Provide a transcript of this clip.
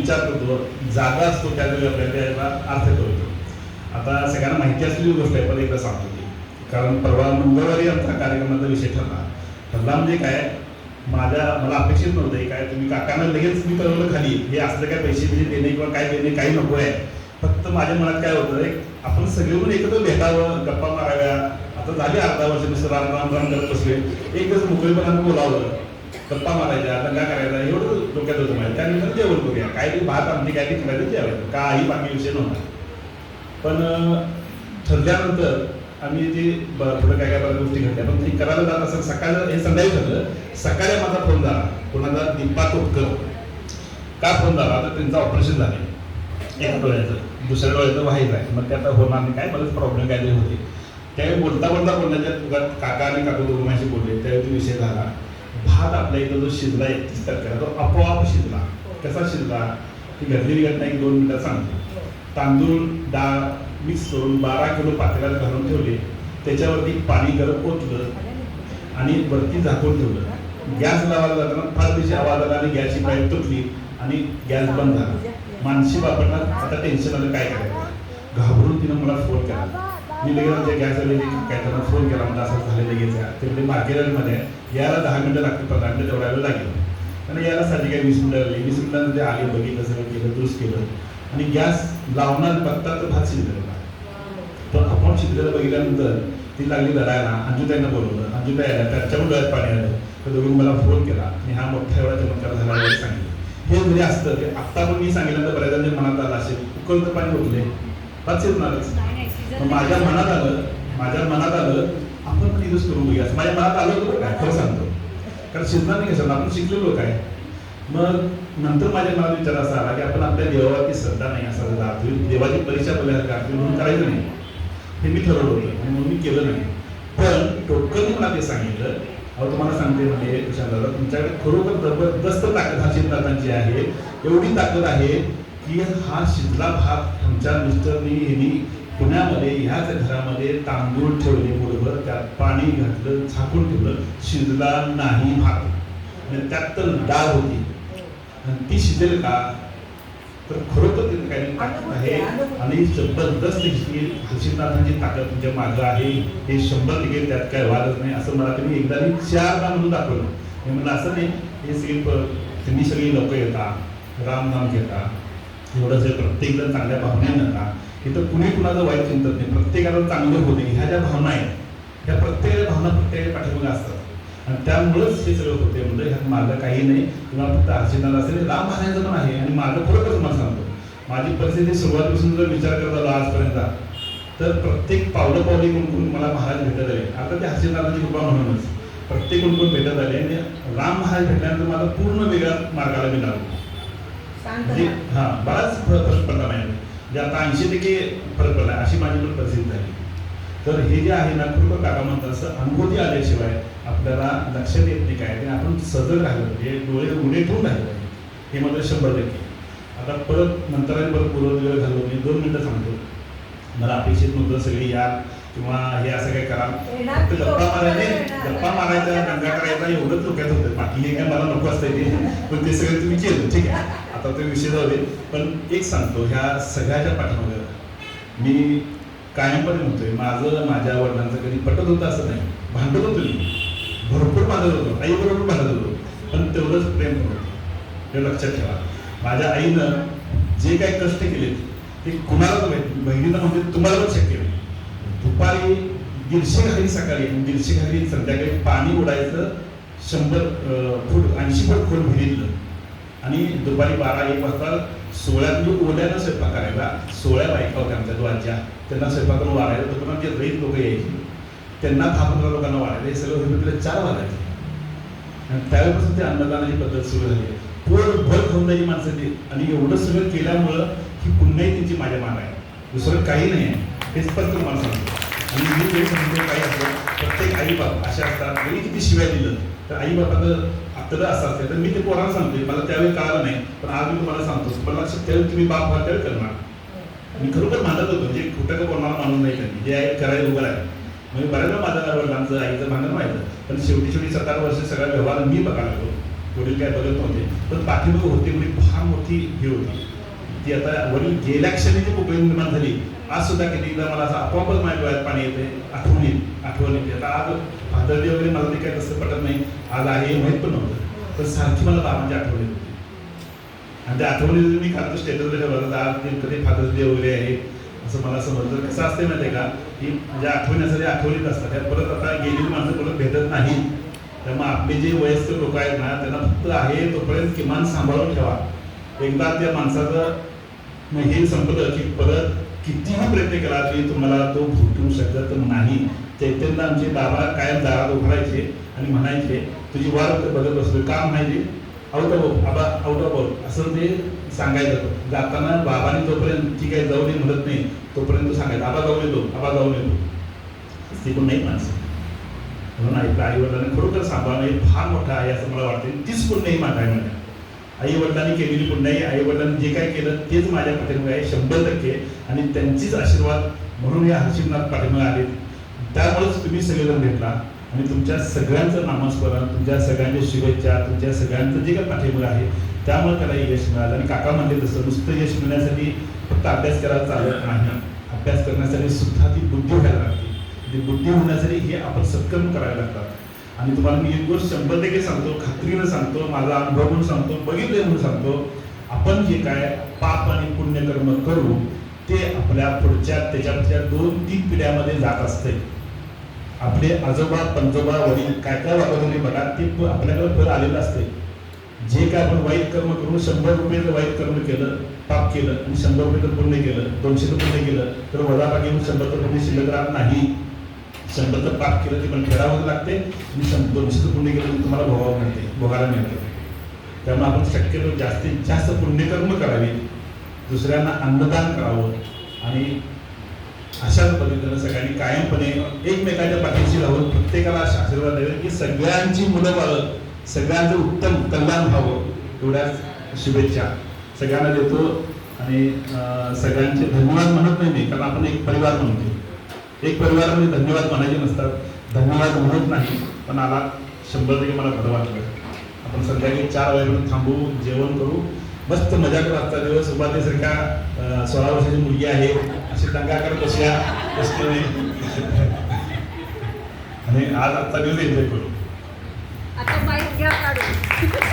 विचार करतो, जागा असतो त्यावेळी आपल्याला त्याला अर्थ कळतो. आता सगळ्यांना माहिती असलेली गोष्ट आहे, पण एकदा सांगतो ती, कारण परवा मंगळवारी आमचा कार्यक्रमाचा विषय ठरला म्हणजे काय, मला अपेक्षित नव्हतं काय, तुम्ही काकांना लगेच मी कळवलं खाली हे असलं काय पैसे देणे किंवा काय देणे काही नको आहे. फक्त माझ्या मनात काय होतं, आपण सगळेजण एकत्र भेटावं, गप्पा माराव्या. आता झाली अर्धा वर्ष नुसतं राम राम राम करत बसले, एक दिवस मोकळेपणानं बोलावं, गप्पा मारायच्या, दंगा करायचा, एवढं डोक्यात होतं माझ्या. त्यानंतर जेवण करूया, काय ते भात आमची काय ते करायचं जेवायचं, काही बाकी विषय नव्हता. पण ठरल्यानंतर आम्ही जे पुढे काय काय गोष्टी घडल्या, पण ती करायला जात असं सकाळचं हे संध्याकाळी ठरलं. सकाळी माझा फोन झाला, कोणाचा दीपा तोटकर का फोन झाला, तर त्यांचं ऑपरेशन झालं एका डोळ्याचं, दुसऱ्या डोळ्याचं व्हायचं आहे. मग ते आता होणार नाही, काय बरेच प्रॉब्लेम काहीतरी होते. त्यावेळी बोलता बोलण्याच्या काका आणि काकू दोघं माझी बोलले, त्यावेळी तो विषय झाला. भात आपल्या इथं जो शिजला 31 तारखेला तो आपोआप शिजला. कसा शिजला ती घडलेली घटना 1-2 मिनिटात सांगतो. तांदूळ डाळ मिक्स करून 12 किलो पातेल्यात घालून ठेवले, त्याच्यावरती पाणी गरम ओतलं आणि वरती झाकून ठेवलं. गॅस लावायला जाताना फार दिवशी आवाज आला आणि गॅसची पाईप तुटली आणि गॅस बंद झाला. मानसी बाबांना आता टेन्शन आलं, काय करायचं. घाबरून तिनं मला फोन केला. मी लगेच आमच्या गॅस आलेली काय त्यांना फोन केला, म्हणजे असं झालं लगेच तिकडे मार्केटमध्ये यायला 10 मिनिटं लागतील, 15 मिनिटं तेवढा वेळ लागेल. आणि यायला साठी काय 20 मिनिटं लागली. 20 मिनिटांमध्ये आले, बघितलं, सगळं केलं, दुरुस्त केलं आणि गॅस लावणार बघता तर भात शिजलेला. पण आपण शिजलेलं बघितल्यानंतर ती लागली लढायला. अंजुताईंना बोलवलं, अंजुताई आल्या, त्याच्यावर डोळ्यात पाणी आलं. तर दोघी मला फोन केला आणि हा मोठा एवढा चमत्कार झाला सांगितलं. हे जरी असतं ते आत्ता पण मी सांगितल्यानंतर बऱ्याच मनात आलं असेल, उकळतं पाणी उठले भात शिजणारच. माझ्या मनात आलं आपण पण युज करून बघूया, माझ्या मनात आलं होतं काय, खरं सांगतो, कारण शिजणार नाही कसं, आपण शिकलेलो काय. मग नंतर माझ्या मनात विचार असा आला की आपण आपल्या देवावरती श्रद्धा नाही, असं देवाची परीक्षा बघायला म्हणून करायचं नाही, हे मी ठरवलं होतं आणि म्हणून मी केलं नाही. पण टोटकरने मला ते सांगितलं, अहो तुम्हाला सांगते म्हणजे तुषारदादा, तुमच्याकडे खरोखर जबरदस्त ताकद हा शिजनाथांची आहे. एवढी ताकद आहे की हा शिजला भात आमच्या मिस्टरनी ह्यांनी पुण्यामध्ये ह्याच घरामध्ये तांदूळ ठेवले मुठभर, त्यात पाणी घातलं, झाकून ठेवलं, शिजला नाही भात. आणि त्यात तर डाळ होती आणि ती शिजेल का, तर खरोखर तिथे काही ताकद आहे. आणि जबरदस्त ही हर्षिनाथांची ताकद तुमच्या मागं आहे, हे 100% त्यात काय वादच नाही. असं मला तुम्ही एकदा 4दा म्हणून दाखवलं. मी म्हणलं असं नाही, हे तुम्ही सगळी लोक येतात, रामनाम घेतात, एवढं जे प्रत्येक जण चांगल्या भावनेने येतात, इथं कुणी कुणाचं वाईट चिंतत नाही, प्रत्येकाला चांगलं होते. ह्या ज्या भावना आहेत ह्या प्रत्येकाच्या भावना प्रत्येकाच्या पाठीमागे असतात आणि त्यामुळेच हे सगळं होते. म्हणजे ह्यात माझं काही नाही, तुम्हाला फक्त हर्षिनाथ असेल, राम महाराजांचं पण आहे. आणि माझं खरोखर तुम्हाला सांगतो, माझी परिस्थिती सुरुवातीपासून जर विचार करत आलो आजपर्यंत, तर प्रत्येक पावली कोण मला महाराज भेटत आले. आता ते हर्षिनाथांची कृपा म्हणूनच प्रत्येक कोण भेटत आले आणि राम महाराज भेटल्यानंतर मला पूर्ण वेगळ्या मार्गाला मी लागलो. म्हणजे बराच फरक पडला नाही, म्हणजे आता 80% फरक पडला, अशी माझी पण परिस्थिती झाली. तर हे जे आहे ना, खरोखर काका म्हणतात असं अनुभूती आल्याशिवाय आपल्याला लक्षात येत नाही काय, ते आपण सजग राहिलं पाहिजे, डोळे उघडे ठेवून राहिलं पाहिजे, हे मात्र 100%. आता परत नंतर आणि परत पूर्व वेळ घालून मी 2 मिनिटं सांगतो. मला अपेक्षित नव्हतं सगळी या किंवा हे असं काय करा, फक्त गप्पा मारायचा, दंगा करायचा एवढंच डोक्यात होतं. बाकी हे काय मला नको असतं ते, पण ते सगळं तुम्ही केलं, ठीक आहे. आता ते विषय जाऊ दे. पण एक सांगतो, ह्या सगळ्याच्या पाठीमागे मी कायमपणे म्हणतोय, माझ्या वडिलांचं कधी पटत होतं असं नाही, भांडत होतो मी, भरपूर भांडत होतो, आईबरोबर भांडत होतो, पण तेवढंच प्रेम होतं, हे लक्षात ठेवा. माझ्या आईनं जे काही कष्ट केले ते कुणालाच बहिणीला म्हणजे तुम्हाला पण शक्य नाही. दुपारी 150 घाली सकाळी, 150 घाली संध्याकाळी पाणी उडायचं, 100 फूट 80 फूट खोल विहिरीतलं, आणि दुपारी 12-1 वाजता 16 ओल्यानं स्वयंपाक करायला. 16 बायका होत्या आमच्या दोघांच्या, त्यांना स्वयंपाकाला वाढायला. तर जे रईत लोक यायची त्यांना 10-15 लोकांना वाढायला, हे सगळं होईल 4 वाजायचे. आणि त्यावेळेपासून ते अन्नदानाची पद्धत सुरू झाली. पोट भर खाऊन जायची माणसं ती, आणि एवढं सगळं केल्यामुळं ही पुण्याही त्यांची माझ्या मान आहे, दुसरं काही नाही आहे, हे स्पष्ट मला सांगतो. आणि मी जे सांगतो काही असतं, प्रत्येक आई बाप अशा असतात, जरी किती शिवाय दिलं तर आई बापाचं आपल्याला असं असते. तर मी ते पोरांना सांगते, मला त्यावेळी कळालं नाही, पण आज मी तुम्हाला सांगतो, पण लक्षात त्यावेळी तुम्ही बाप व्हा त्यावेळी करणार. मी खरोखर मानत होतो, म्हणजे कुठं का कोणाला मानून नाही त्यांनी जे आहे करायला उभं आहे. म्हणजे बऱ्याच वेळा माझ्या वडिलांचं आईचं भांडण व्हायचं, पण शेवटी 7-8 वर्ष सगळा व्यवहार मी बघायला लागलो. वडील काय बघत नव्हते, पण पाठीमागे होती म्हणजे फार मोठी हे होती ती. आता वडील गेल्या क्षणी जी पोकळी निर्माण झाली, आज सुद्धा किती एकदा मला असं आपोआपच माझ्या डोळ्यात पाणी येते, आठवण येते. आता आज फादर डे वगैरे मला ते काय तसं पटत नाही, आज आहे माहीत पण नव्हतं, पण सारखी मला बाबांची आठवण येत होती. आणि त्या आठवणी मी खातो स्टेटसवर ठेवलं, आज ते कधी फादर्स डे वगैरे आहे असं मला समजलं. कसं असते माहिती आहे का, की माझ्या आठवणी आठवणीत असतात, त्या परत आता गेलेली माणसं परत भेटत नाही. त्यामुळे आपले जे वयस्कर लोक आहेत ना, त्यांना फक्त आहे तोपर्यंत किमान सांभाळून ठेवा. एकदा त्या माणसाचं हे संपलं की परत कितीही प्रयत्न केला तरी तुम्हाला तो भेटू शकत नाही. चैतन्य आमचे बाबा कायम दारात उघडायचे आणि म्हणायचे, तुझी वाट बघत बसलो, काम माहिती आउट ऑफ आबा आउट ऑफ असं ते सांगायचं. जाताना बाबाने तोपर्यंत ठीक आहे जाऊन म्हणत नाही, तोपर्यंत सांगायचं आबा जाऊन येतो, आबा जाऊन येतो. ती पण नाही माणसं म्हणून आई वडिलांनी खरोखर सांभाळणं हे फार मोठं आहे असं मला वाटतं. तीच पुण्य ही माझ्या आहे. माझ्या आई वडिलांनी केलेली पुण्य आहे, आई वडिलांनी जे काय केलं तेच माझ्या पाठीमागे आहे 100%. आणि त्यांचीच आशीर्वाद म्हणून हे हर्षिनाथ पाठीमागे आले. त्यामुळेच तुम्ही सगळेजण भेटला आणि तुमच्या सगळ्यांचं नामस्मरण, तुमच्या सगळ्यांच्या शुभेच्छा, तुमच्या सगळ्यांचं जे काही पाठिंबा आहे त्यामुळे त्याला यश मिळालं. आणि काका म्हणले तसं नुसतं यश मिळण्यासाठी फक्त अभ्यास करायला चालत नाही, अभ्यास करण्यासाठी सुद्धा ती बुद्धी व्हायला लागते. ती बुद्धी होण्यासाठी हे आपण सत्कर्म करायला लागतात. आणि तुम्हाला मी एक गोष्ट 100% सांगतो, खात्रीनं सांगतो, माझा अनुभव म्हणून सांगतो, बघितले म्हणून सांगतो, आपण जे काय पाप आणि पुण्यकर्म करू ते आपल्या पुढच्या त्याच्या 2-3 पिढ्यामध्ये जात असते. आपले आजोबा पंजोबा वडील काय काय वापरले बघा, ते आपल्याकडे फळ आलेलं असते. जे काय आपण वाईट कर्म करून 100 रुपये वाईट कर्म केलं, पाप केलं आणि 100 रुपये पुण्य केलं, 200 पुण्य केलं तर वजाबाकी 100 पुण्य शिल्लक राहत नाही. 100 पाप केलं ते पण फेडावं लागते आणि 200 पुण्य केलं तर तुम्हाला भोगायला मिळते. त्यामुळे आपण शक्यतो जास्तीत जास्त पुण्यकर्म करावे, दुसऱ्यांना अन्नदान करावं आणि अशाच पद्धतीनं सगळ्यांनी कायमपणे एकमेकांच्या पाठीशी राहून प्रत्येकाला आशीर्वाद द्यावे की सगळ्यांची मुलं बाळं सगळ्यांचं उत्तम कल्याण व्हावं. एवढ्याच शुभेच्छा सगळ्यांना देतो. आणि सगळ्यांचे धन्यवाद म्हणत नाही मी, कारण आपण एक परिवार म्हणतो. एक परिवारामध्ये धन्यवाद म्हणायचे नसतात, धन्यवाद म्हणत नाही, पण आला 100% मला बरं वाटलं. आपण संध्याकाळी 4 वाजेपर्यंत थांबू, जेवण करू, मस्त मजा करू. आजचा दिवस उपाध्यक्षासारखा 16 वर्षाची मुलगी आहे अशी दंगा करत बसल्या आणि आज आजचा दिवस एन्जॉय करू. आता माईक घ्या काढून.